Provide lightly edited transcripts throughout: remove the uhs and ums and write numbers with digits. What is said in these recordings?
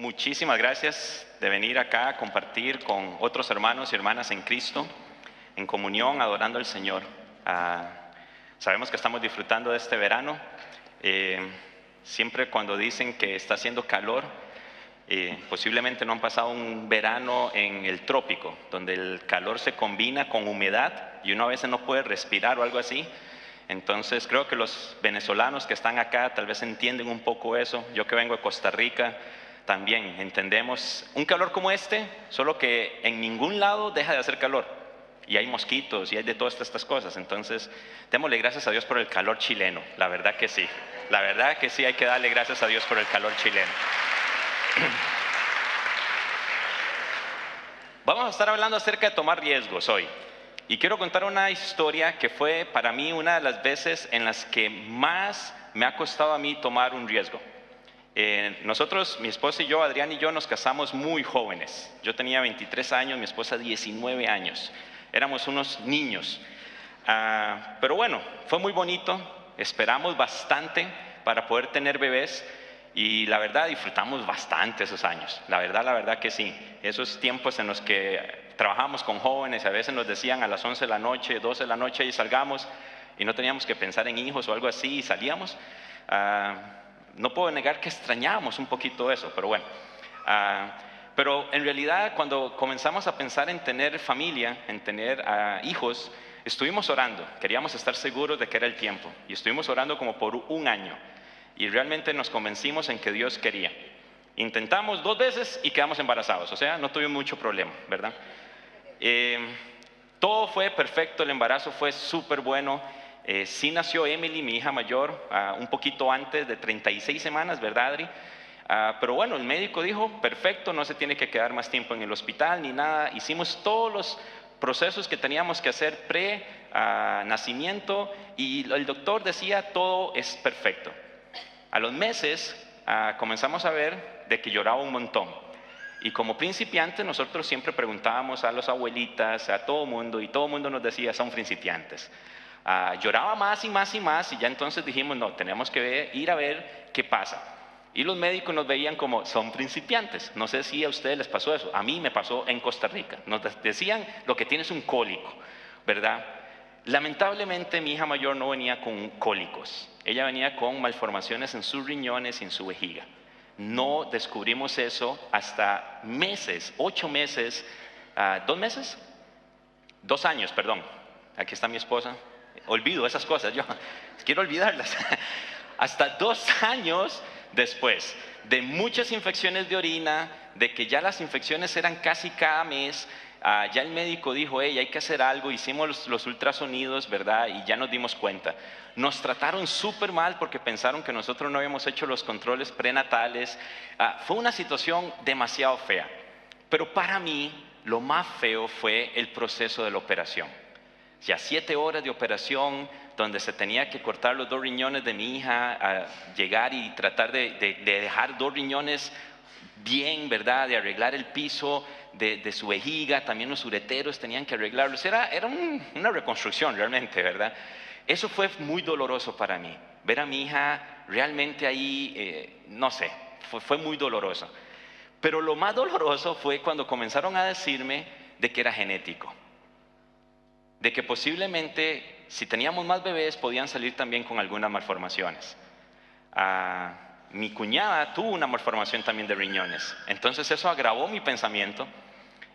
muchísimas gracias de venir acá a compartir con otros hermanos y hermanas en Cristo, en comunión, adorando al Señor. Sabemos que estamos disfrutando de este verano. Siempre cuando dicen que está haciendo calor, posiblemente no han pasado un verano en el trópico, donde el calor se combina con humedad y uno a veces no puede respirar o algo así. Entonces creo que los venezolanos que están acá tal vez entienden un poco eso. Yo que vengo de Costa Rica también entendemos un calor como este, solo que en ningún lado deja de hacer calor. Y hay mosquitos y hay de todas estas cosas. Entonces démosle gracias a Dios por el calor chileno, la verdad que sí. La verdad que sí hay que darle gracias a Dios por el calor chileno. Vamos a estar hablando acerca de tomar riesgos hoy. Y quiero contar una historia que fue para mí una de las veces en las que más me ha costado a mí tomar un riesgo. Nosotros, mi esposa y yo, Adrián y yo, nos casamos muy jóvenes. Yo tenía 23 años, mi esposa 19 años. Éramos unos niños. Pero bueno, fue muy bonito. Esperamos bastante para poder tener bebés. Y la verdad disfrutamos bastante esos años, la verdad que sí. Esos tiempos en los que trabajamos con jóvenes, a veces nos decían a las 11 de la noche, 12 de la noche y salgamos y no teníamos que pensar en hijos o algo así y salíamos. No puedo negar que extrañábamos un poquito eso, pero bueno. Pero en realidad cuando comenzamos a pensar en tener familia, en tener hijos, estuvimos orando, queríamos estar seguros de que era el tiempo y estuvimos orando como por un año. Y realmente nos convencimos en que Dios quería. Intentamos 2 veces y quedamos embarazados, o sea, no tuvimos mucho problema, ¿verdad? Todo fue perfecto, el embarazo fue súper bueno. Sí nació Emily, mi hija mayor, un poquito antes de 36 semanas, ¿verdad, Adri? Pero bueno, el médico dijo, perfecto, no se tiene que quedar más tiempo en el hospital ni nada. Hicimos todos los procesos que teníamos que hacer pre-nacimiento y el doctor decía, todo es perfecto. A los meses comenzamos a ver de que lloraba un montón. Y como principiantes nosotros siempre preguntábamos a las abuelitas, a todo mundo, y todo el mundo nos decía, son principiantes. Lloraba más y más y más, y ya entonces dijimos, no, tenemos que ir a ver qué pasa. Y los médicos nos veían como, son principiantes. No sé si a ustedes les pasó eso. A mí me pasó en Costa Rica. Nos decían, lo que tiene es un cólico, ¿verdad? Lamentablemente mi hija mayor no venía con cólicos. Ella venía con malformaciones en sus riñones y en su vejiga. No descubrimos eso hasta meses, 8 meses, 2 meses, 2 años, perdón. Aquí está mi esposa. Olvido esas cosas, yo quiero olvidarlas. Hasta 2 años después de muchas infecciones de orina, de que ya las infecciones eran casi cada mes. Ya el médico dijo, hey, hay que hacer algo, hicimos los ultrasonidos, ¿verdad? Y ya nos dimos cuenta. Nos trataron súper mal porque pensaron que nosotros no habíamos hecho los controles prenatales. Fue una situación demasiado fea. Pero para mí, lo más feo fue el proceso de la operación. Ya 7 horas de operación, donde se tenía que cortar los 2 riñones de mi hija, llegar y tratar de dejar 2 riñones bien, ¿verdad? De arreglar el piso de su vejiga, también los ureteros tenían que arreglarlos. Era una reconstrucción realmente, ¿verdad? Eso fue muy doloroso para mí. Ver a mi hija realmente ahí, no sé, fue muy doloroso. Pero lo más doloroso fue cuando comenzaron a decirme de que era genético. De que posiblemente, si teníamos más bebés, podían salir también con algunas malformaciones. Mi cuñada tuvo una malformación también de riñones. Entonces eso agravó mi pensamiento.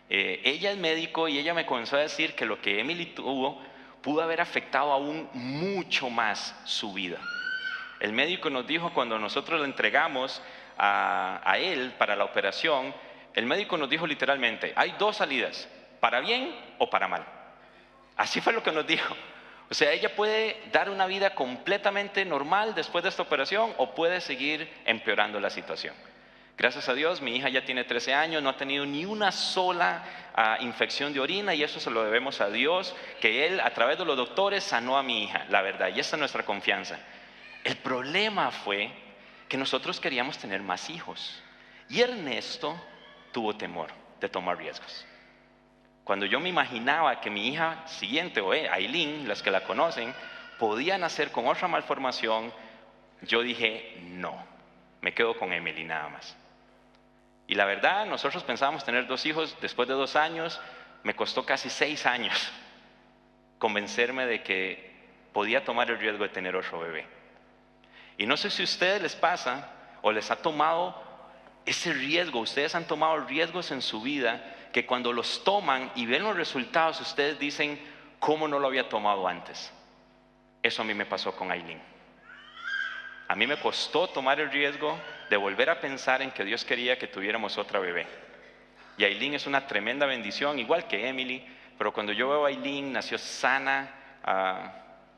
Ella es médico y ella me comenzó a decir que lo que Emily tuvo pudo haber afectado aún mucho más su vida. El médico nos dijo cuando nosotros le entregamos a él para la operación, el médico nos dijo literalmente, hay 2 salidas, para bien o para mal. Así fue lo que nos dijo. O sea, ella puede dar una vida completamente normal después de esta operación o puede seguir empeorando la situación. Gracias a Dios, mi hija ya tiene 13 años, no ha tenido ni una sola infección de orina y eso se lo debemos a Dios, que Él a través de los doctores sanó a mi hija, la verdad, y esa es nuestra confianza. El problema fue que nosotros queríamos tener más hijos y Ernesto tuvo temor de tomar riesgos. Cuando yo me imaginaba que mi hija siguiente, o Aileen, las que la conocen, podía nacer con otra malformación, yo dije, no, me quedo con Emily nada más. Y la verdad, nosotros pensábamos tener 2 hijos. Después de 2 años, me costó casi 6 años convencerme de que podía tomar el riesgo de tener otro bebé. Y no sé si a ustedes les pasa o les ha tomado ese riesgo. Ustedes han tomado riesgos en su vida que cuando los toman y ven los resultados, ustedes dicen, ¿cómo no lo había tomado antes? Eso a mí me pasó con Aileen. A mí me costó tomar el riesgo de volver a pensar en que Dios quería que tuviéramos otra bebé. Y Aileen es una tremenda bendición, igual que Emily, pero cuando yo veo a Aileen, nació sana.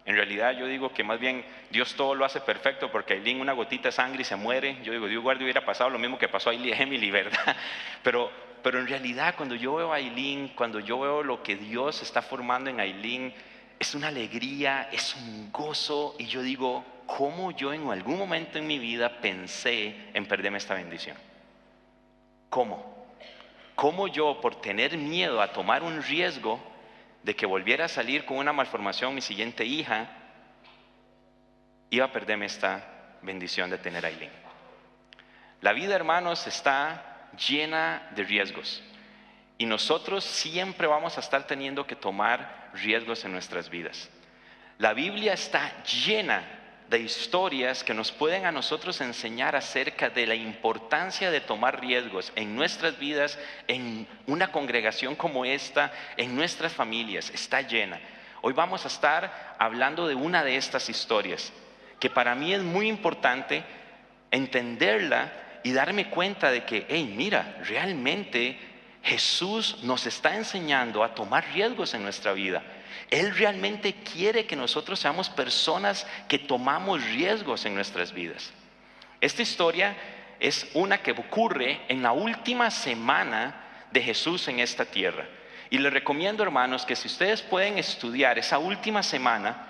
En realidad yo digo que más bien Dios todo lo hace perfecto, porque Aileen una gotita de sangre y se muere. Yo digo, Dios guarde, hubiera pasado lo mismo que pasó a Emily, ¿verdad? Pero en realidad cuando yo veo a Aileen, cuando yo veo lo que Dios está formando en Aileen, es una alegría, es un gozo, y yo digo, ¿cómo yo en algún momento en mi vida pensé en perderme esta bendición? ¿Cómo? ¿Cómo yo, por tener miedo a tomar un riesgo de que volviera a salir con una malformación mi siguiente hija, iba a perderme esta bendición de tener a Aileen? La vida, hermanos, está llena de riesgos. Y nosotros siempre vamos a estar teniendo que tomar riesgos en nuestras vidas. La Biblia está llena de historias que nos pueden a nosotros enseñar acerca de la importancia de tomar riesgos en nuestras vidas, en una congregación como esta, en nuestras familias. Está llena. Hoy vamos a estar hablando de una de estas historias, que para mí es muy importante entenderla y darme cuenta de que, hey, mira, realmente Jesús nos está enseñando a tomar riesgos en nuestra vida. Él realmente quiere que nosotros seamos personas que tomamos riesgos en nuestras vidas. Esta historia es una que ocurre en la última semana de Jesús en esta tierra. Y les recomiendo, hermanos, que si ustedes pueden estudiar esa última semana,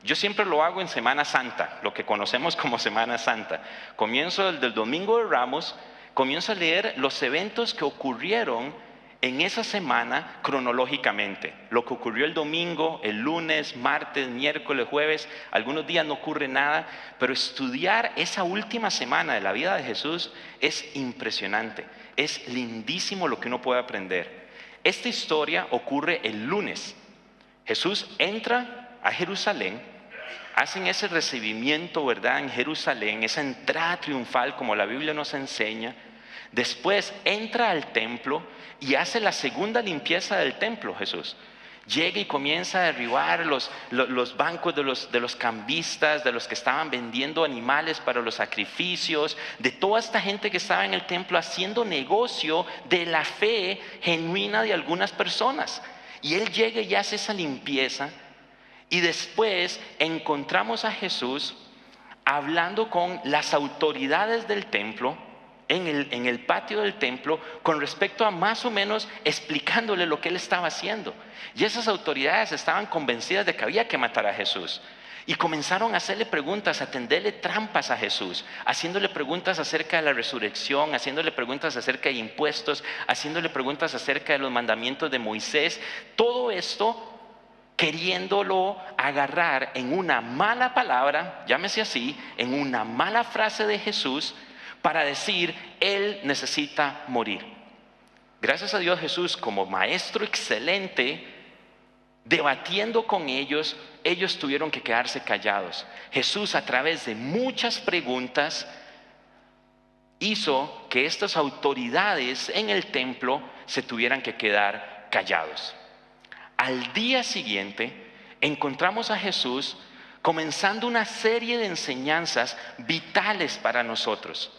yo siempre lo hago en Semana Santa, lo que conocemos como Semana Santa. Comienzo desde el Domingo de Ramos, comienzo a leer los eventos que ocurrieron en esa semana cronológicamente. Lo que ocurrió el domingo, el lunes, martes, miércoles, jueves. Algunos días no ocurre nada, pero estudiar esa última semana de la vida de Jesús es impresionante. Es lindísimo lo que uno puede aprender. Esta historia ocurre el lunes. Jesús entra a Jerusalén, hacen ese recibimiento, ¿verdad?, en Jerusalén, esa entrada triunfal como la Biblia nos enseña. Después entra al templo y hace la segunda limpieza del templo. Jesús llega y comienza a derribar los bancos de los cambistas, de los que estaban vendiendo animales para los sacrificios, de toda esta gente que estaba en el templo haciendo negocio de la fe genuina de algunas personas. Y Él llega y hace esa limpieza. Y después encontramos a Jesús hablando con las autoridades del templo, en el patio del templo, con respecto a más o menos explicándole lo que Él estaba haciendo. Y esas autoridades estaban convencidas de que había que matar a Jesús. Y comenzaron a hacerle preguntas, a tenderle trampas a Jesús, haciéndole preguntas acerca de la resurrección, haciéndole preguntas acerca de impuestos, haciéndole preguntas acerca de los mandamientos de Moisés. Todo esto queriéndolo agarrar en una mala palabra, llámese así, en una mala frase de Jesús, para decir, Él necesita morir. Gracias a Dios, Jesús, como maestro excelente, debatiendo con ellos, ellos tuvieron que quedarse callados. Jesús, a través de muchas preguntas, hizo que estas autoridades en el templo se tuvieran que quedar callados. Al día siguiente, encontramos a Jesús comenzando una serie de enseñanzas vitales para nosotros.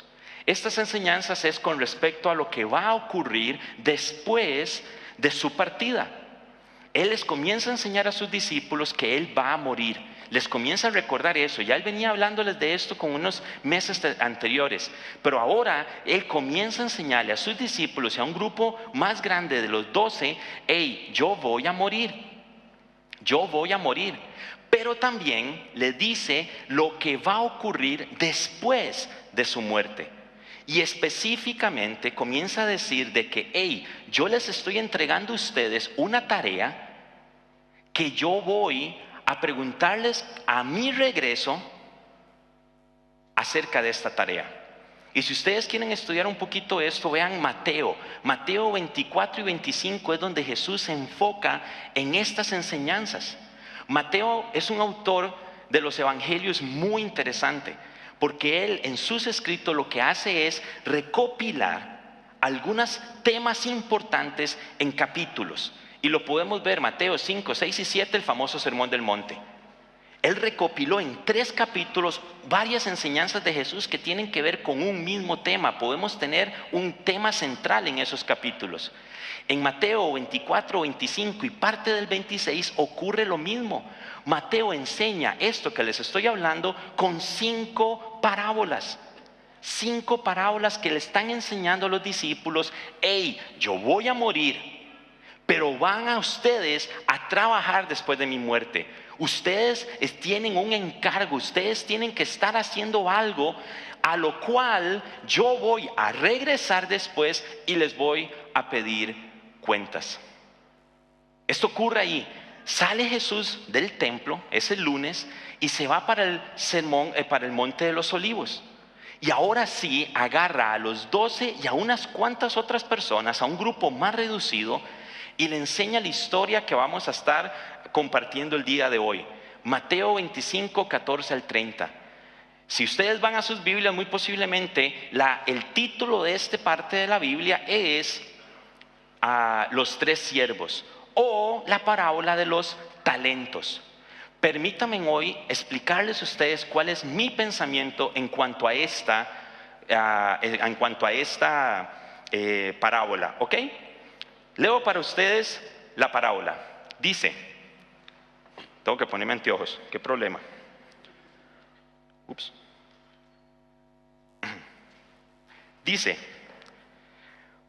Estas enseñanzas es con respecto a lo que va a ocurrir después de su partida. Él les comienza a enseñar a sus discípulos que Él va a morir. Les comienza a recordar eso. Ya Él venía hablándoles de esto con unos meses anteriores. Pero ahora Él comienza a enseñarle a sus discípulos y a un grupo más grande de los 12, hey, yo voy a morir. Yo voy a morir. Pero también le dice lo que va a ocurrir después de su muerte. Y específicamente comienza a decir de que, hey, yo les estoy entregando a ustedes una tarea que yo voy a preguntarles a mi regreso acerca de esta tarea. Y si ustedes quieren estudiar un poquito esto, vean Mateo. Mateo 24 y 25 es donde Jesús se enfoca en estas enseñanzas. Mateo es un autor de los evangelios muy interesante, porque él en sus escritos lo que hace es recopilar algunos temas importantes en capítulos. Y lo podemos ver, Mateo 5, 6 y 7, el famoso Sermón del Monte. Él recopiló en 3 capítulos varias enseñanzas de Jesús que tienen que ver con un mismo tema. Podemos tener un tema central en esos capítulos. En Mateo 24, 25 y parte del 26 ocurre lo mismo. Mateo enseña esto que les estoy hablando con 5 parábolas. 5 parábolas que le están enseñando a los discípulos: hey, yo voy a morir, pero van a ustedes a trabajar después de mi muerte. Ustedes tienen un encargo, ustedes tienen que estar haciendo algo a lo cual yo voy a regresar después y les voy a pedir cuentas. Esto ocurre ahí. Sale Jesús del templo ese lunes y se va para el sermón, para el Monte de los Olivos. Y ahora sí agarra a los 12 y a unas cuantas otras personas, a un grupo más reducido, y le enseña la historia que vamos a estar compartiendo el día de hoy. Mateo 25, 14 al 30. Si ustedes van a sus Biblias, muy posiblemente el título de esta parte de la Biblia es Los 3 siervos, o la parábola de los talentos. Permítanme hoy explicarles a ustedes cuál es mi pensamiento en cuanto a esta parábola, ¿ok? Leo para ustedes la parábola. Dice, tengo que ponerme anteojos, qué problema. Dice,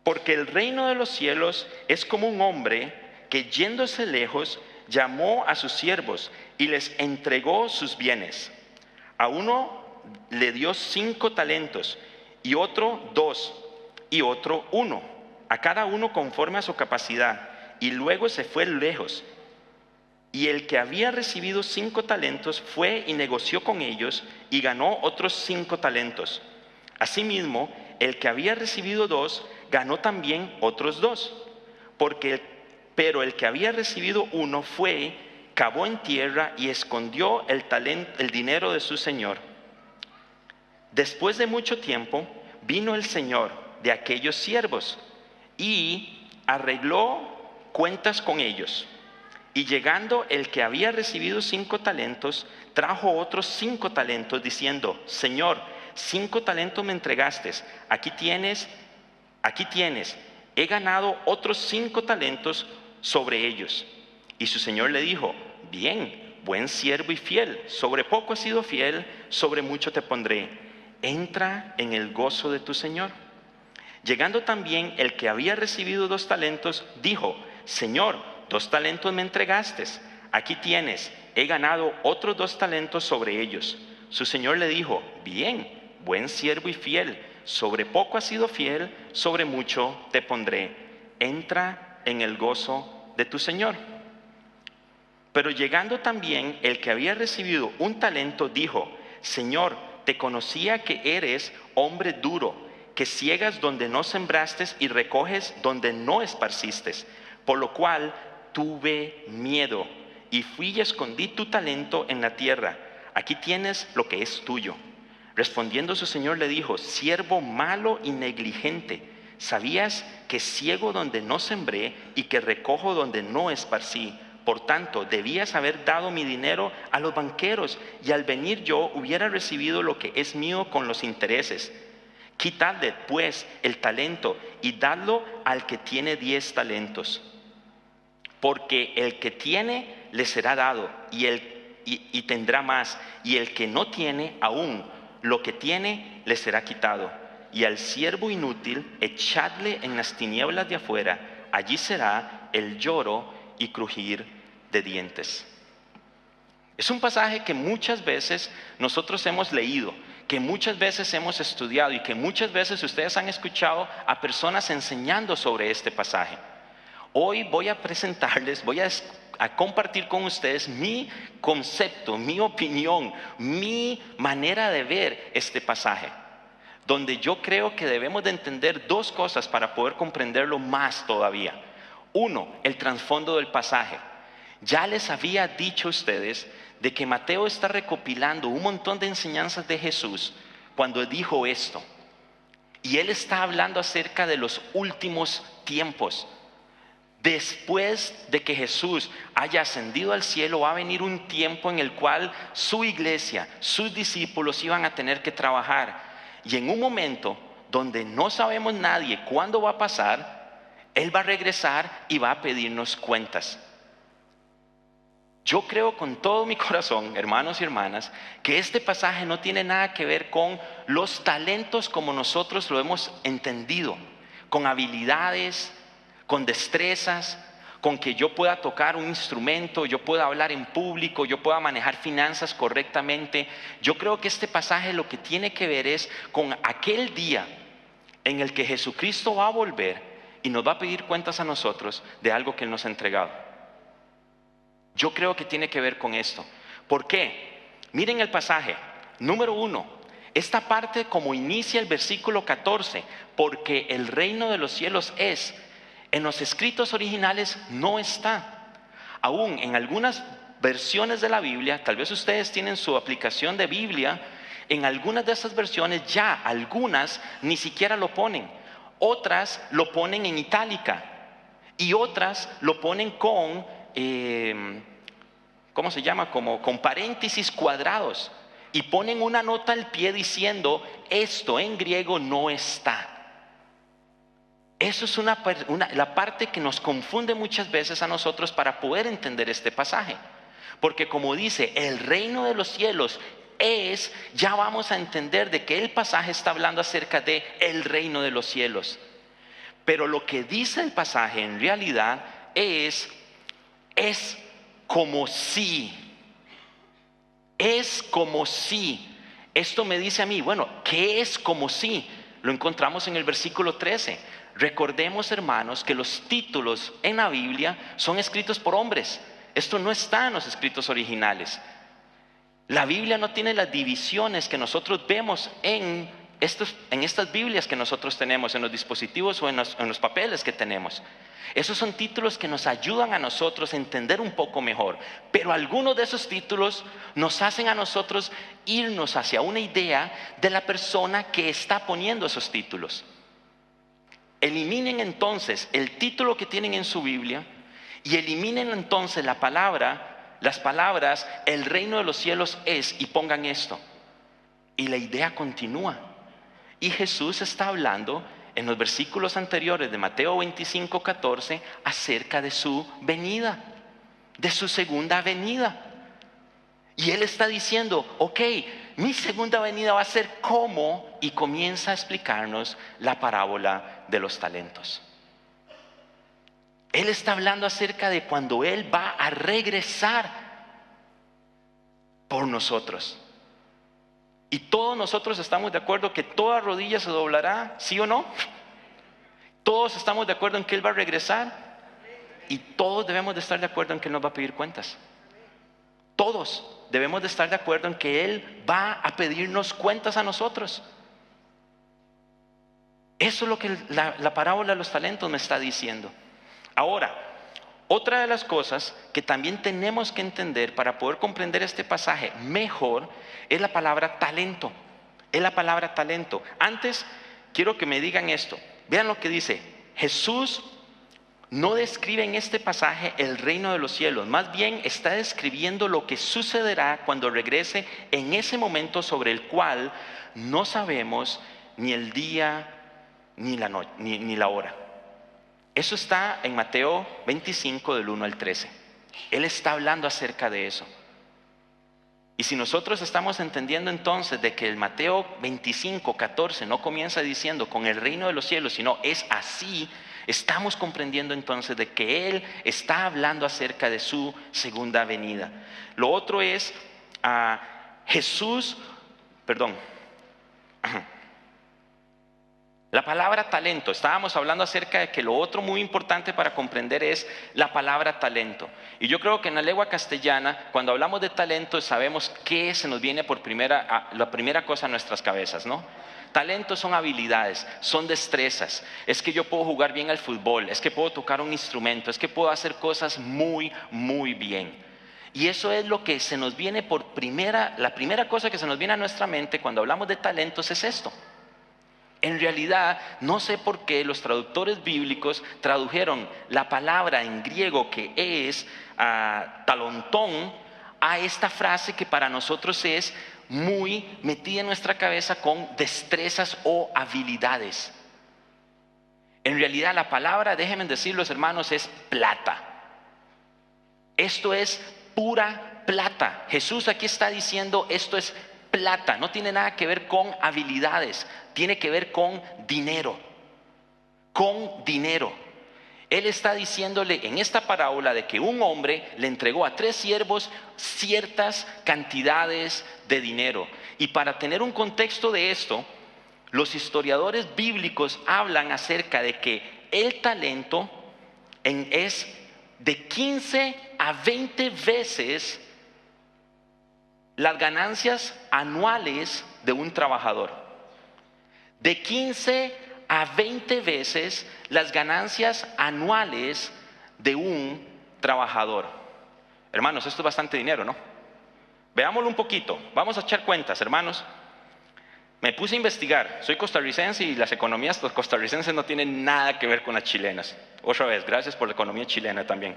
porque el reino de los cielos es como un hombre que, yéndose lejos, llamó a sus siervos y les entregó sus bienes. A uno le dio 5 talentos, y otro 2, y otro 1, a cada uno conforme a su capacidad, y luego se fue lejos. Y el que había recibido 5 talentos fue y negoció con ellos y ganó otros 5 talentos. Asimismo, el que había recibido 2 ganó también otros 2. Pero el que había recibido 1 fue, cavó en tierra y escondió el dinero de su señor. Después de mucho tiempo vino el señor de aquellos siervos y arregló cuentas con ellos. Y llegando el que había recibido 5 talentos, trajo otros 5 talentos, diciendo: Señor, 5 talentos me entregaste, aquí tienes, he ganado otros 5 talentos sobre ellos. Y su señor le dijo: bien, buen siervo y fiel, sobre poco has sido fiel, sobre mucho te pondré, entra en el gozo de tu señor. Llegando también el que había recibido 2 talentos, dijo: Señor, 2 talentos me entregaste, aquí tienes, he ganado otros 2 talentos sobre ellos. Su señor le dijo: bien, buen siervo y fiel, sobre poco has sido fiel, sobre mucho te pondré, entra en el gozo de tu señor. Pero llegando también el que había recibido 1 talento, dijo: Señor, te conocía que eres hombre duro, que ciegas donde no sembraste y recoges donde no esparciste, por lo cual tuve miedo y fui y escondí tu talento en la tierra. Aquí tienes lo que es tuyo. Respondiendo su señor le dijo: siervo malo y negligente, ¿sabías que ciego donde no sembré y que recojo donde no esparcí? Por tanto, debías haber dado mi dinero a los banqueros, y al venir yo hubiera recibido lo que es mío con los intereses. Quitadle pues el talento y dadlo al que tiene 10 talentos. Porque el que tiene le será dado y tendrá más, y el que no tiene, aún lo que tiene le será quitado. Y al siervo inútil echadle en las tinieblas de afuera, allí será el lloro y crujir de dientes. Es un pasaje que muchas veces nosotros hemos leído, que muchas veces hemos estudiado y que muchas veces ustedes han escuchado a personas enseñando sobre este pasaje. Hoy voy a presentarles, voy a compartir con ustedes mi concepto, mi opinión, mi manera de ver este pasaje. donde yo creo que debemos de entender dos cosas para poder comprenderlo más todavía. Uno, el trasfondo del pasaje. Ya les había dicho a ustedes de que Mateo está recopilando un montón de enseñanzas de Jesús cuando dijo esto. Y él está hablando acerca de los últimos tiempos. Después de que Jesús haya ascendido al cielo, va a venir un tiempo en el cual su iglesia, sus discípulos iban a tener que trabajar. Y en un momento donde no sabemos nadie cuándo va a pasar, Él va a regresar y va a pedirnos cuentas. Yo creo con todo mi corazón, hermanos y hermanas, que este pasaje no tiene nada que ver con los talentos como nosotros lo hemos entendido, con habilidades, con destrezas, con que yo pueda tocar un instrumento, yo pueda hablar en público, yo pueda manejar finanzas correctamente. Yo creo que este pasaje lo que tiene que ver es con aquel día en el que Jesucristo va a volver y nos va a pedir cuentas a nosotros de algo que Él nos ha entregado. Yo creo que tiene que ver con esto. ¿Por qué? Miren el pasaje. Número 1. Esta parte como inicia el versículo 14. Porque el reino de los cielos es. En los escritos originales no está. Aún en algunas versiones de la Biblia, tal vez ustedes tienen su aplicación de Biblia, en algunas de esas versiones ya, algunas ni siquiera lo ponen. Otras lo ponen en itálica. Y otras lo ponen con... ¿cómo se llama? Como con paréntesis cuadrados, y ponen una nota al pie diciendo esto en griego no está. Eso es la parte que nos confunde muchas veces a nosotros para poder entender este pasaje, porque como dice el reino de los cielos es, ya vamos a entender de que el pasaje está hablando acerca de el reino de los cielos. Pero lo que dice el pasaje en realidad es como si. Es como si. Esto me dice a mí, bueno, ¿qué es como si? Lo encontramos en el versículo 13. Recordemos, hermanos, que los títulos en la Biblia son escritos por hombres. Esto no está en los escritos originales. La Biblia no tiene las divisiones que nosotros vemos en estas Biblias que nosotros tenemos, en los dispositivos o en los papeles que tenemos. Esos son títulos que nos ayudan a nosotros a entender un poco mejor. Pero algunos de esos títulos nos hacen a nosotros irnos hacia una idea de la persona que está poniendo esos títulos. Eliminen entonces el título que tienen en su Biblia y eliminen entonces las palabras el reino de los cielos es, y pongan esto. Y la idea continúa. Y Jesús está hablando en los versículos anteriores de Mateo 25:14 acerca de su venida, de su segunda venida. Y Él está diciendo, ok, mi segunda venida va a ser ¿cómo? Y comienza a explicarnos la parábola de los talentos. Él está hablando acerca de cuando Él va a regresar por nosotros. Y todos nosotros estamos de acuerdo que toda rodilla se doblará, ¿sí o no? Todos estamos de acuerdo en que Él va a regresar. Y todos debemos de estar de acuerdo en que Él nos va a pedir cuentas. Todos debemos de estar de acuerdo en que Él va a pedirnos cuentas a nosotros. Eso es lo que la parábola de los talentos me está diciendo. Ahora, otra de las cosas que también tenemos que entender para poder comprender este pasaje mejor es la palabra talento. Es la palabra talento. Antes, quiero que me digan esto. Vean lo que dice. Jesús no describe en este pasaje el reino de los cielos. Más bien está describiendo lo que sucederá cuando regrese en ese momento sobre el cual no sabemos ni el día ni la noche, ni la hora. Eso está en Mateo 25 del 1 al 13. Él está hablando acerca de eso. Y si nosotros estamos entendiendo entonces de que el Mateo 25, 14 no comienza diciendo con el reino de los cielos, sino es así, estamos comprendiendo entonces de que Él está hablando acerca de su segunda venida. Lo otro es la palabra talento. Estábamos hablando acerca de que lo otro muy importante para comprender es la palabra talento. Y yo creo que en la lengua castellana, cuando hablamos de talento, sabemos qué se nos viene la primera cosa a nuestras cabezas, ¿no? Talentos son habilidades, son destrezas. Es que yo puedo jugar bien al fútbol, es que puedo tocar un instrumento, es que puedo hacer cosas muy, muy bien. Y eso es lo que se nos viene la primera cosa que se nos viene a nuestra mente cuando hablamos de talentos es esto. En realidad, no sé por qué los traductores bíblicos tradujeron la palabra en griego que es talontón a esta frase que para nosotros es muy metida en nuestra cabeza con destrezas o habilidades. En realidad la palabra, déjenme decirlos hermanos, es plata. Esto es pura plata. Jesús aquí está diciendo esto es plata, no tiene nada que ver con habilidades, tiene que ver con dinero. Con dinero. Él está diciéndole en esta parábola de que un hombre le entregó a 3 siervos ciertas cantidades de dinero. Y para tener un contexto de esto, los historiadores bíblicos hablan acerca de que el talento es de 15 a 20 veces las ganancias anuales de un trabajador. De 15 a 20 veces las ganancias anuales de un trabajador. Hermanos, esto es bastante dinero, ¿no? Veámoslo un poquito. Vamos a echar cuentas, hermanos. Me puse a investigar. Soy costarricense y las economías costarricenses no tienen nada que ver con las chilenas. Otra vez, gracias por la economía chilena también.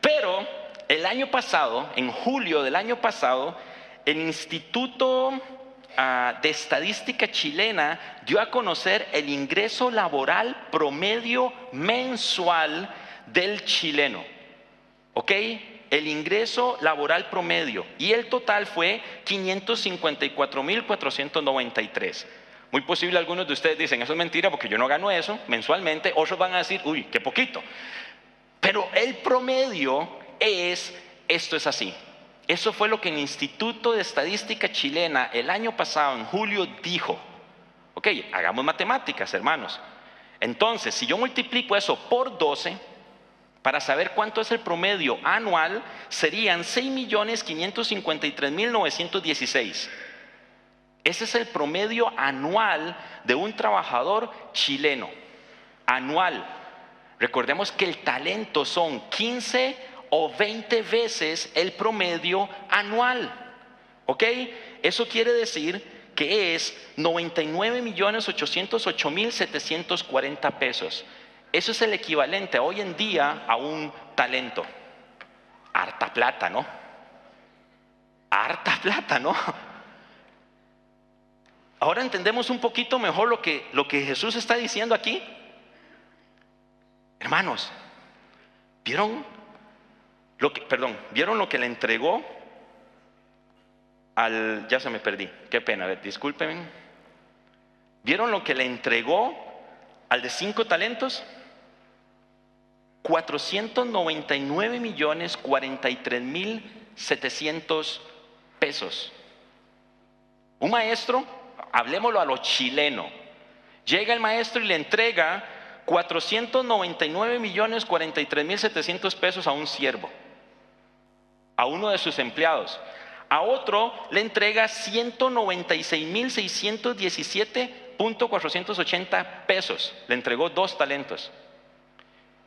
Pero el año pasado, en julio del año pasado, el Instituto de Estadística Chilena dio a conocer el ingreso laboral promedio mensual del chileno. ¿Ok? El ingreso laboral promedio. Y el total fue 554,493. Muy posible algunos de ustedes dicen, eso es mentira porque yo no gano eso mensualmente. Otros van a decir, uy, qué poquito. Pero el promedio esto es así. Eso fue lo que el Instituto de Estadística Chilena el año pasado, en julio, dijo. Ok, hagamos matemáticas, hermanos. Entonces, si yo multiplico eso por 12, para saber cuánto es el promedio anual, serían 6,553,916. Ese es el promedio anual de un trabajador chileno. Anual. Recordemos que el talento son 15 o 20 veces el promedio anual. ¿Ok? Eso quiere decir que es 99,808,740 pesos. Eso es el equivalente hoy en día a un talento. Harta plata, ¿no? Harta plata, ¿no? Ahora entendemos un poquito mejor lo que Jesús está diciendo aquí. Hermanos, ¿vieron lo que le entregó al... Ya se me perdí, qué pena, a ver, discúlpenme. ¿Vieron lo que le entregó al de 5 talentos? 499,43,700 pesos. Un maestro, hablemoslo a lo chileno, llega el maestro y le entrega 499,43,700 pesos a un siervo, a uno de sus empleados. A otro le entrega 196,617,480 pesos. Le entregó 2 talentos.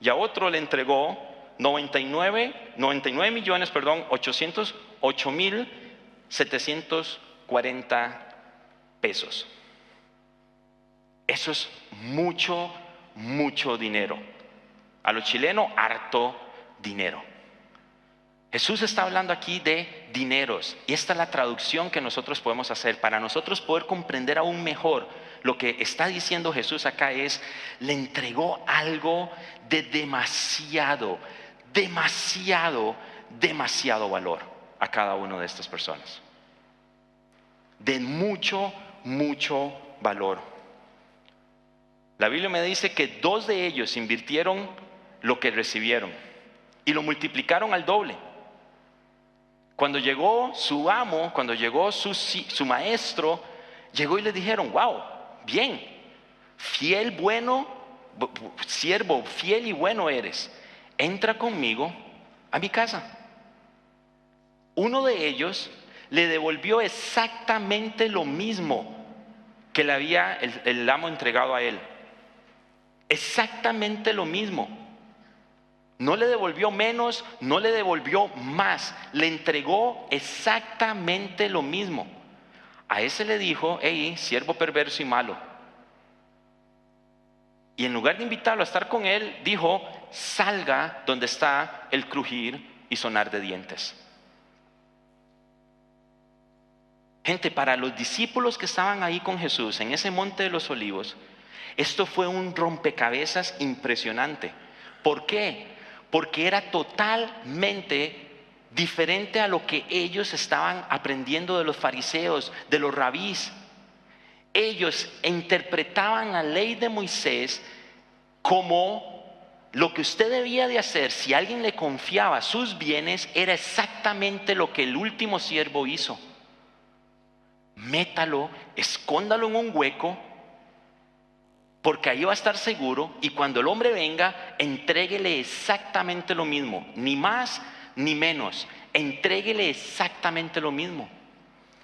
Y a otro le entregó 808,740 pesos. Eso es mucho, mucho dinero. A lo chileno, harto dinero. Jesús está hablando aquí de dineros. Y esta es la traducción que nosotros podemos hacer. Para nosotros poder comprender aún mejor lo que está diciendo Jesús acá es, le entregó algo de demasiado valor a cada una de estas personas. De mucho, mucho valor. La Biblia me dice que 2 de ellos invirtieron lo que recibieron y lo multiplicaron al doble. Cuando llegó su amo, cuando llegó su maestro, llegó y le dijeron, wow, bien, fiel, bueno, siervo, fiel y bueno eres. Entra conmigo a mi casa. Uno de ellos le devolvió exactamente lo mismo que le había el amo entregado a él. Exactamente lo mismo. No le devolvió menos, no le devolvió más. Le entregó exactamente lo mismo. A ese le dijo: hey, siervo perverso y malo. Y en lugar de invitarlo a estar con él, dijo: salga donde está el crujir y sonar de dientes. Gente, para los discípulos que estaban ahí con Jesús en ese monte de los olivos, esto fue un rompecabezas impresionante. ¿Por qué? Porque era totalmente diferente a lo que ellos estaban aprendiendo de los fariseos, de los rabís. Ellos interpretaban la ley de Moisés como lo que usted debía de hacer si alguien le confiaba sus bienes, era exactamente lo que el último siervo hizo. Métalo, escóndalo en un hueco, porque ahí va a estar seguro, y cuando el hombre venga, entréguele exactamente lo mismo, ni más ni menos, entréguele exactamente lo mismo.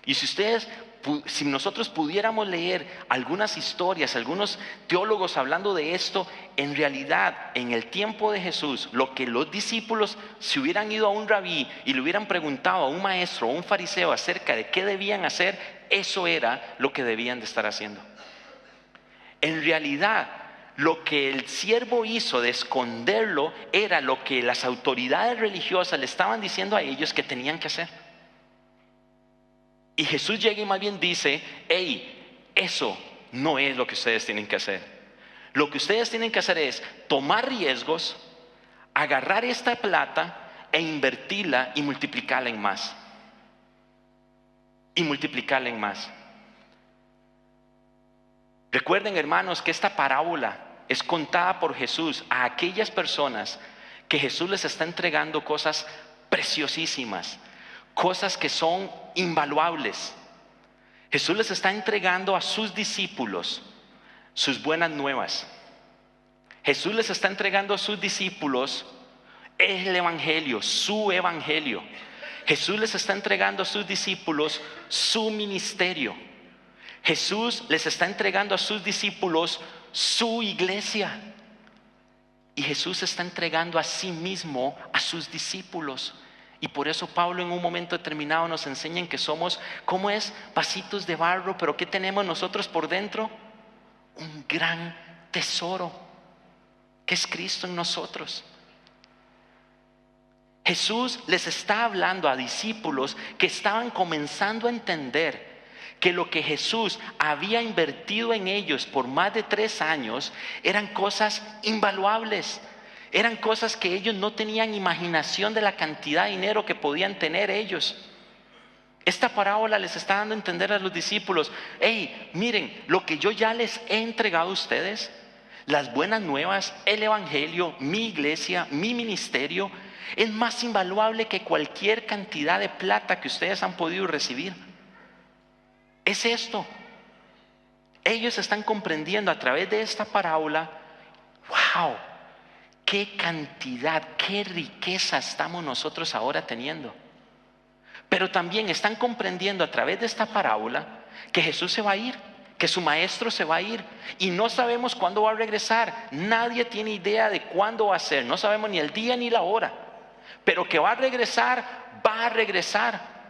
Y si nosotros pudiéramos leer algunas historias, algunos teólogos hablando de esto, en realidad, en el tiempo de Jesús, lo que los discípulos, si hubieran ido a un rabí y le hubieran preguntado a un maestro o un fariseo acerca de qué debían hacer, eso era lo que debían de estar haciendo. En realidad, lo que el siervo hizo de esconderlo era lo que las autoridades religiosas le estaban diciendo a ellos que tenían que hacer. Y Jesús llega y más bien dice: hey, eso no es lo que ustedes tienen que hacer. Lo que ustedes tienen que hacer es tomar riesgos, agarrar esta plata e invertirla y multiplicarla en más. Y multiplicarla en más. Recuerden, hermanos, que esta parábola es contada por Jesús a aquellas personas que Jesús les está entregando cosas preciosísimas, cosas que son invaluables. Jesús les está entregando a sus discípulos sus buenas nuevas. Jesús les está entregando a sus discípulos el evangelio, su evangelio. Jesús les está entregando a sus discípulos su ministerio. Jesús les está entregando a sus discípulos su iglesia. Y Jesús está entregando a sí mismo a sus discípulos. Y por eso Pablo en un momento determinado nos enseña que somos, ¿cómo es? Vasitos de barro, pero ¿qué tenemos nosotros por dentro? Un gran tesoro, que es Cristo en nosotros. Jesús les está hablando a discípulos que estaban comenzando a entender que lo que Jesús había invertido en ellos por más de 3 años eran cosas invaluables. Eran cosas que ellos no tenían imaginación de la cantidad de dinero que podían tener ellos. Esta parábola les está dando a entender a los discípulos: hey, miren, lo que yo ya les he entregado a ustedes, las buenas nuevas, el evangelio, mi iglesia, mi ministerio, es más invaluable que cualquier cantidad de plata que ustedes han podido recibir. Es esto. Ellos están comprendiendo a través de esta parábola: wow, qué cantidad, qué riqueza estamos nosotros ahora teniendo. Pero también están comprendiendo a través de esta parábola que Jesús se va a ir, que su maestro se va a ir y no sabemos cuándo va a regresar. Nadie tiene idea de cuándo va a ser, no sabemos ni el día ni la hora, pero que va a regresar, va a regresar.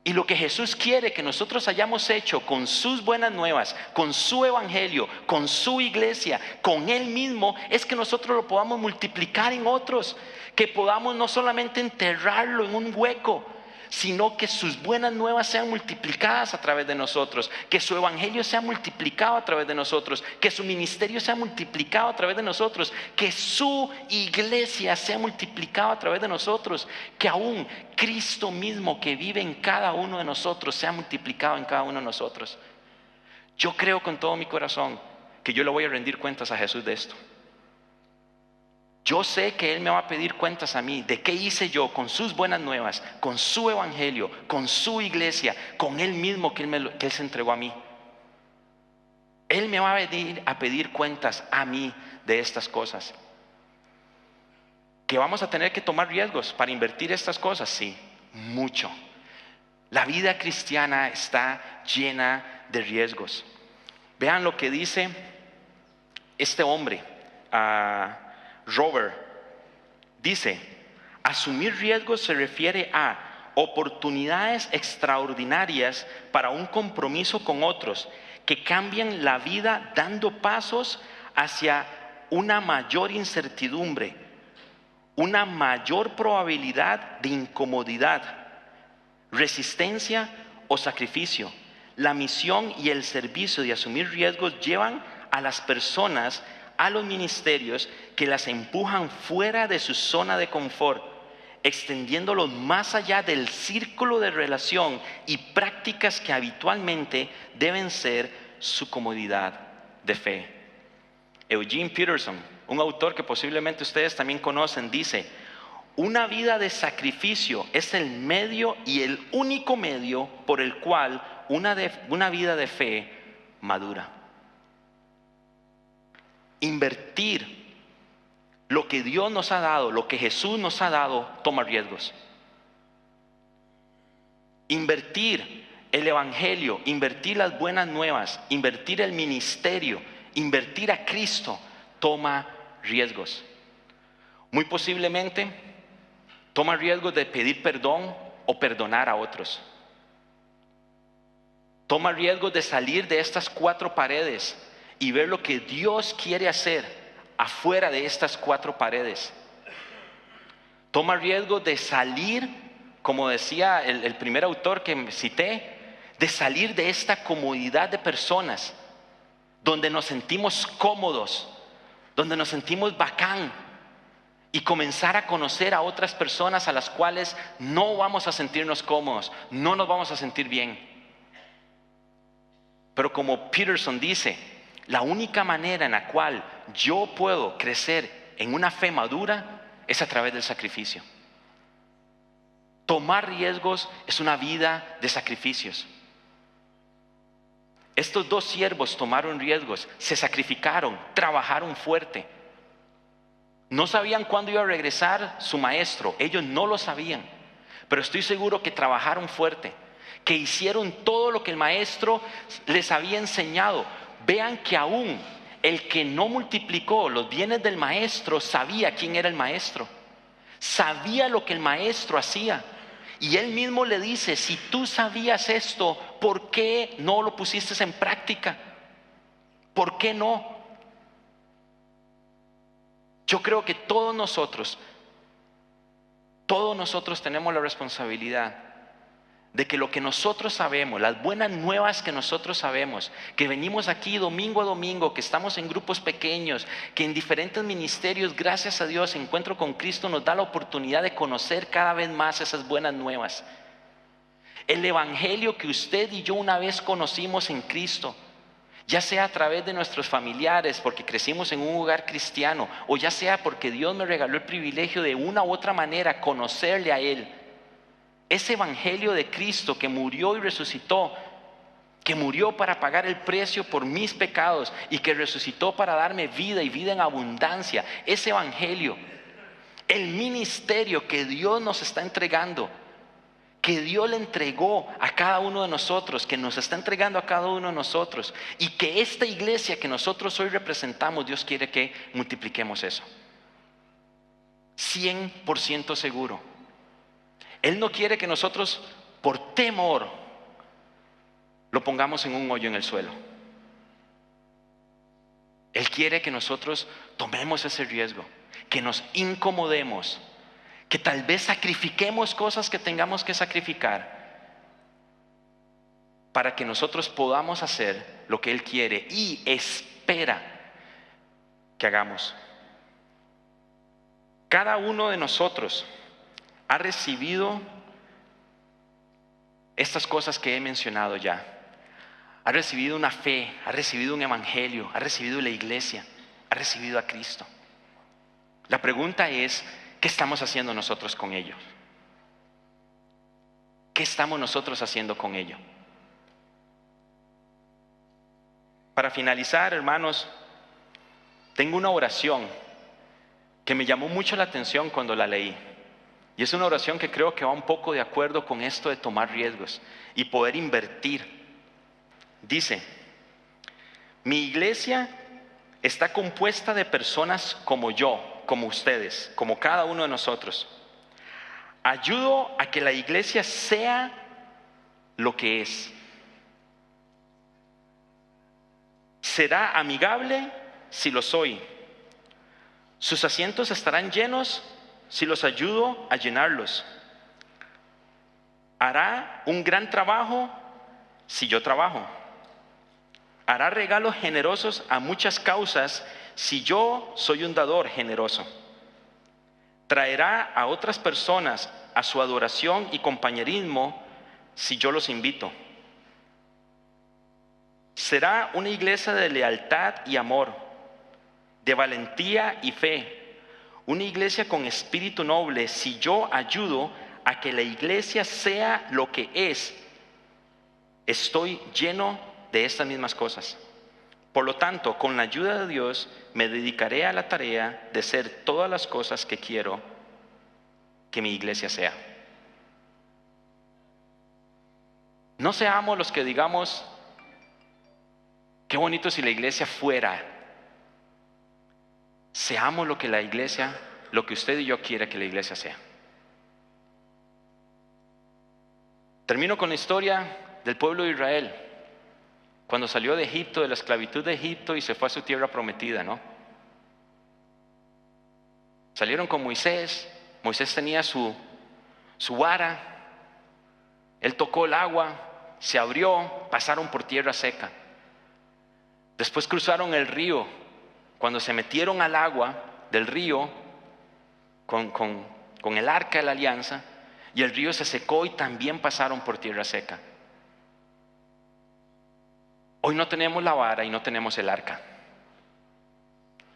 Y lo que Jesús quiere que nosotros hayamos hecho con sus buenas nuevas, con su evangelio, con su iglesia, con Él mismo, es que nosotros lo podamos multiplicar en otros. Que podamos no solamente enterrarlo en un hueco, sino que sus buenas nuevas sean multiplicadas a través de nosotros. Que su evangelio sea multiplicado a través de nosotros. Que su ministerio sea multiplicado a través de nosotros. Que su iglesia sea multiplicado a través de nosotros. Que aún Cristo mismo que vive en cada uno de nosotros sea multiplicado en cada uno de nosotros. Yo creo con todo mi corazón que yo le voy a rendir cuentas a Jesús de esto. Yo sé que Él me va a pedir cuentas a mí de qué hice yo con sus buenas nuevas, con su evangelio, con su iglesia, con Él mismo que Él se entregó a mí. Él me va a venir a pedir cuentas a mí de estas cosas. ¿Que vamos a tener que tomar riesgos para invertir estas cosas? Sí, mucho. La vida cristiana está llena de riesgos. Vean lo que dice este hombre, Robert. Dice, asumir riesgos se refiere a oportunidades extraordinarias para un compromiso con otros que cambian la vida dando pasos hacia una mayor incertidumbre, una mayor probabilidad de incomodidad, resistencia o sacrificio. La misión y el servicio de asumir riesgos llevan a las personas, a los ministerios, que las empujan fuera de su zona de confort, extendiéndolos más allá del círculo de relación y prácticas que habitualmente deben ser su comodidad de fe. Eugene Peterson, un autor que posiblemente ustedes también conocen, dice: una vida de sacrificio es el medio y el único medio por el cual una vida de fe madura. Invertir lo que Dios nos ha dado, lo que Jesús nos ha dado, toma riesgos. Invertir el evangelio, invertir las buenas nuevas, invertir el ministerio, invertir a Cristo, toma riesgos. Muy posiblemente toma riesgos de pedir perdón o perdonar a otros. Toma riesgos de salir de estas 4 paredes y ver lo que Dios quiere hacer afuera de estas 4 paredes. Toma riesgos de salir, como decía el primer autor que cité, de salir de esta comodidad de personas, donde nos sentimos cómodos, donde nos sentimos bacán, y comenzar a conocer a otras personas a las cuales no vamos a sentirnos cómodos, no nos vamos a sentir bien. Pero como Peterson dice, la única manera en la cual yo puedo crecer en una fe madura es a través del sacrificio. Tomar riesgos es una vida de sacrificios. Estos 2 siervos tomaron riesgos, se sacrificaron, trabajaron fuerte. No sabían cuándo iba a regresar su maestro, ellos no lo sabían, pero estoy seguro que trabajaron fuerte, que hicieron todo lo que el maestro les había enseñado. Vean que aún el que no multiplicó los bienes del maestro sabía quién era el maestro, sabía lo que el maestro hacía. Y él mismo le dice: si tú sabías esto, ¿por qué no lo pusiste en práctica? ¿Por qué no? Yo creo que todos nosotros tenemos la responsabilidad de que lo que nosotros sabemos, las buenas nuevas que nosotros sabemos, que venimos aquí domingo a domingo, que estamos en grupos pequeños, que en diferentes ministerios, gracias a Dios, Encuentro con Cristo nos da la oportunidad de conocer cada vez más esas buenas nuevas. El evangelio que usted y yo una vez conocimos en Cristo, ya sea a través de nuestros familiares, porque crecimos en un hogar cristiano, o ya sea porque Dios me regaló el privilegio de una u otra manera conocerle a Él. Ese evangelio de Cristo que murió y resucitó, que murió para pagar el precio por mis pecados y que resucitó para darme vida y vida en abundancia. Ese evangelio, el ministerio que Dios nos está entregando, que Dios le entregó a cada uno de nosotros, que nos está entregando a cada uno de nosotros, y que esta iglesia que nosotros hoy representamos, Dios quiere que multipliquemos eso. 100% seguro. Él no quiere que nosotros, por temor, lo pongamos en un hoyo en el suelo. Él quiere que nosotros tomemos ese riesgo, que nos incomodemos, que tal vez sacrifiquemos cosas que tengamos que sacrificar para que nosotros podamos hacer lo que Él quiere y espera que hagamos. Cada uno de nosotros ha recibido estas cosas que he mencionado ya. Ha recibido una fe, ha recibido un evangelio, ha recibido la iglesia, ha recibido a Cristo. La pregunta es: ¿qué estamos haciendo nosotros con ello? ¿Qué estamos nosotros haciendo con ello? Para finalizar, hermanos, tengo una oración que me llamó mucho la atención cuando la leí. Y es una oración que creo que va un poco de acuerdo con esto de tomar riesgos y poder invertir. Dice, mi iglesia está compuesta de personas como yo, como ustedes, como cada uno de nosotros. Ayudo a que la iglesia sea lo que es. Será amigable si lo soy. Sus asientos estarán llenos si los ayudo a llenarlos. Hará un gran trabajo si yo trabajo. Hará regalos generosos a muchas causas si yo soy un dador generoso. Traerá a otras personas a su adoración y compañerismo si yo los invito. Será una iglesia de lealtad y amor, de valentía y fe, una iglesia con espíritu noble si yo ayudo a que la iglesia sea lo que es. Estoy lleno de estas mismas cosas. Por lo tanto, con la ayuda de Dios, me dedicaré a la tarea de ser todas las cosas que quiero que mi iglesia sea. No seamos los que digamos, qué bonito si la iglesia fuera. Seamos lo que la iglesia, lo que usted y yo quiera que la iglesia sea. Termino con la historia del pueblo de Israel, cuando salió de Egipto, de la esclavitud de Egipto y se fue a su tierra prometida, ¿no? Salieron con Moisés. Moisés tenía su vara. Él tocó el agua, se abrió, pasaron por tierra seca. Después cruzaron el río. Cuando se metieron al agua del río con el arca de la alianza, y el río se secó y también pasaron por tierra seca. Hoy no tenemos la vara y no tenemos el arca,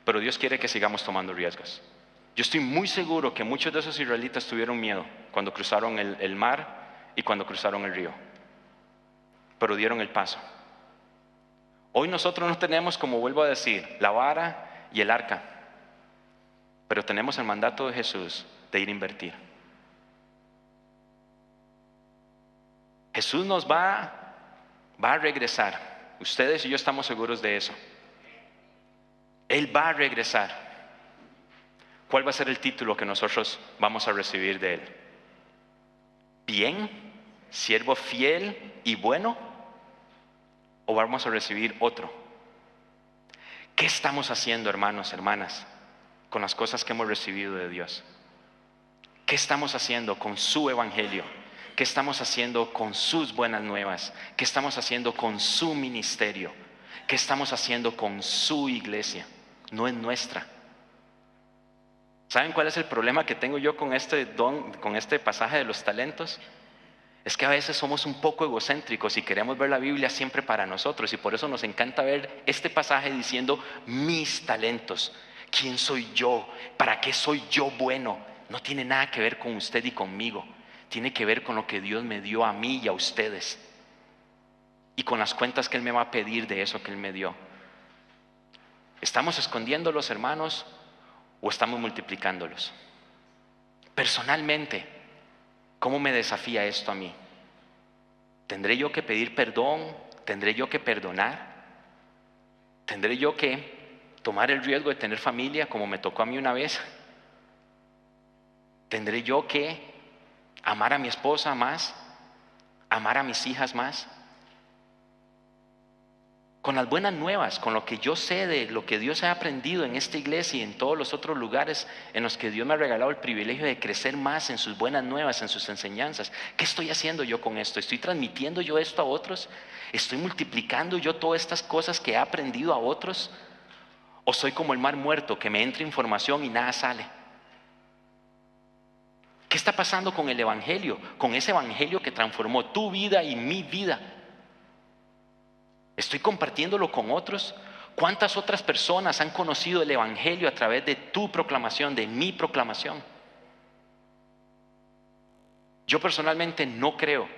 pero Dios quiere que sigamos tomando riesgos. Yo estoy muy seguro que muchos de esos israelitas tuvieron miedo cuando cruzaron el mar y cuando cruzaron el río, pero dieron el paso. Hoy nosotros no tenemos, como vuelvo a decir, la vara y el arca, pero tenemos el mandato de Jesús de ir a invertir. Jesús nos va a regresar. Ustedes y yo estamos seguros de eso. Él va a regresar. ¿Cuál va a ser el título que nosotros vamos a recibir de Él? ¿Bien? ¿Siervo fiel y bueno? ¿O vamos a recibir otro? ¿Qué estamos haciendo, hermanos, hermanas, con las cosas que hemos recibido de Dios? ¿Qué estamos haciendo con su evangelio? ¿Qué estamos haciendo con sus buenas nuevas? ¿Qué estamos haciendo con su ministerio? ¿Qué estamos haciendo con su iglesia? No es nuestra. ¿Saben cuál es el problema que tengo yo con este pasaje de los talentos? Es que a veces somos un poco egocéntricos y queremos ver la Biblia siempre para nosotros, y por eso nos encanta ver este pasaje diciendo mis talentos. ¿Quién soy yo? ¿Para qué soy yo bueno? No tiene nada que ver con usted y conmigo. Tiene que ver con lo que Dios me dio a mí y a ustedes, y con las cuentas que Él me va a pedir de eso que Él me dio. ¿Estamos escondiéndolos, hermanos, o estamos multiplicándolos? Personalmente, ¿cómo me desafía esto a mí? ¿Tendré yo que pedir perdón? ¿Tendré yo que perdonar? ¿Tendré yo que tomar el riesgo de tener familia como me tocó a mí una vez? ¿Tendré yo que amar a mi esposa más? ¿Amar a mis hijas más? Con las buenas nuevas, con lo que yo sé de lo que Dios ha aprendido en esta iglesia y en todos los otros lugares en los que Dios me ha regalado el privilegio de crecer más en sus buenas nuevas, en sus enseñanzas. ¿Qué estoy haciendo yo con esto? ¿Estoy transmitiendo yo esto a otros? ¿Estoy multiplicando yo todas estas cosas que he aprendido a otros? ¿O soy como el mar muerto, que me entra información y nada sale? ¿Qué está pasando con el evangelio? Con ese evangelio que transformó tu vida y mi vida. ¿Estoy compartiéndolo con otros? ¿Cuántas otras personas han conocido el evangelio a través de tu proclamación, de mi proclamación? Yo personalmente no creo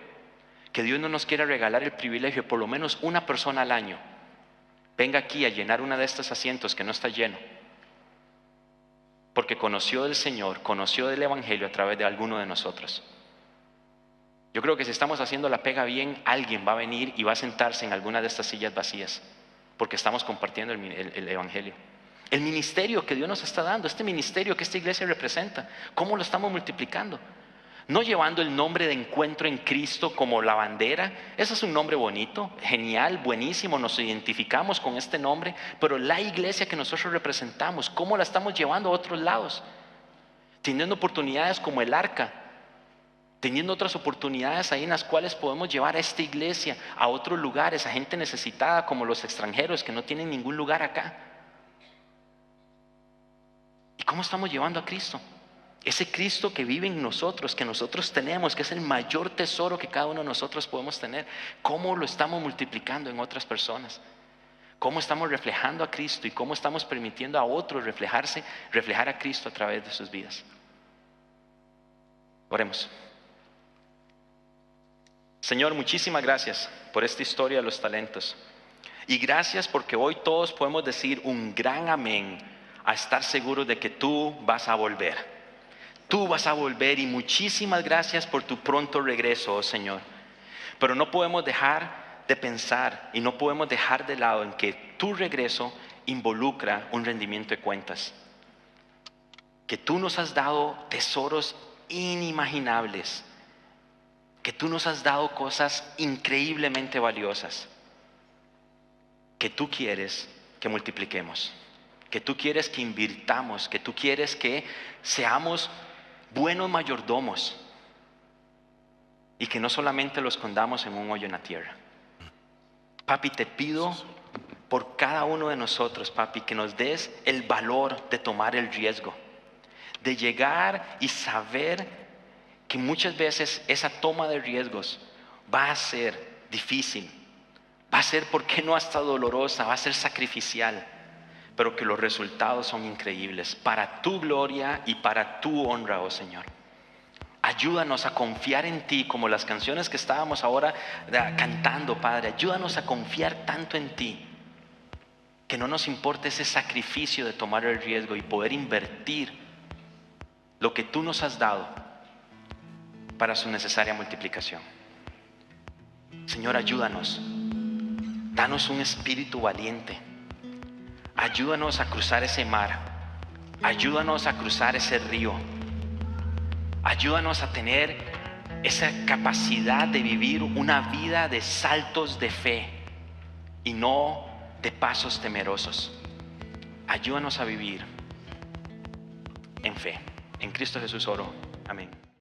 que Dios no nos quiera regalar el privilegio de por lo menos una persona al año venga aquí a llenar uno de estos asientos que no está lleno, porque conoció del Señor, conoció del evangelio a través de alguno de nosotros. Yo creo que si estamos haciendo la pega bien, alguien va a venir y va a sentarse en alguna de estas sillas vacías, porque estamos compartiendo el Evangelio. El ministerio que Dios nos está dando, este ministerio que esta iglesia representa, ¿cómo lo estamos multiplicando? No llevando el nombre de Encuentro en Cristo como la bandera. Ese es un nombre bonito, genial, buenísimo, nos identificamos con este nombre, pero la iglesia que nosotros representamos, ¿cómo la estamos llevando a otros lados? Teniendo oportunidades como el Arca, teniendo otras oportunidades ahí en las cuales podemos llevar a esta iglesia a otros lugares, a gente necesitada como los extranjeros que no tienen ningún lugar acá. ¿Y cómo estamos llevando a Cristo? Ese Cristo que vive en nosotros, que nosotros tenemos, que es el mayor tesoro que cada uno de nosotros podemos tener. ¿Cómo lo estamos multiplicando en otras personas? ¿Cómo estamos reflejando a Cristo y cómo estamos permitiendo a otros reflejar a Cristo a través de sus vidas? Oremos. Señor, muchísimas gracias por esta historia de los talentos. Y gracias porque hoy todos podemos decir un gran amén a estar seguros de que tú vas a volver. Tú vas a volver y muchísimas gracias por tu pronto regreso, oh Señor. Pero no podemos dejar de pensar y no podemos dejar de lado en que tu regreso involucra un rendimiento de cuentas. Que tú nos has dado tesoros inimaginables. Que tú nos has dado cosas increíblemente valiosas. Que tú quieres que multipliquemos. Que tú quieres que invirtamos. Que tú quieres que seamos buenos mayordomos y que no solamente lo escondamos en un hoyo en la tierra. Papi, te pido por cada uno de nosotros, papi, que nos des el valor de tomar el riesgo, de llegar y saber que muchas veces esa toma de riesgos va a ser difícil, va a ser, ¿por qué no hasta dolorosa? Va a ser sacrificial, pero que los resultados son increíbles para tu gloria y para tu honra, oh Señor. Ayúdanos a confiar en ti, como las canciones que estábamos ahora cantando, Padre. Ayúdanos a confiar tanto en ti, que no nos importe ese sacrificio de tomar el riesgo y poder invertir lo que tú nos has dado para su necesaria multiplicación. Señor, ayúdanos. Danos un espíritu valiente. Ayúdanos a cruzar ese mar. Ayúdanos a cruzar ese río. Ayúdanos a tener esa capacidad de vivir una vida de saltos de fe y no de pasos temerosos. Ayúdanos a vivir en fe. En Cristo Jesús oro. Amén.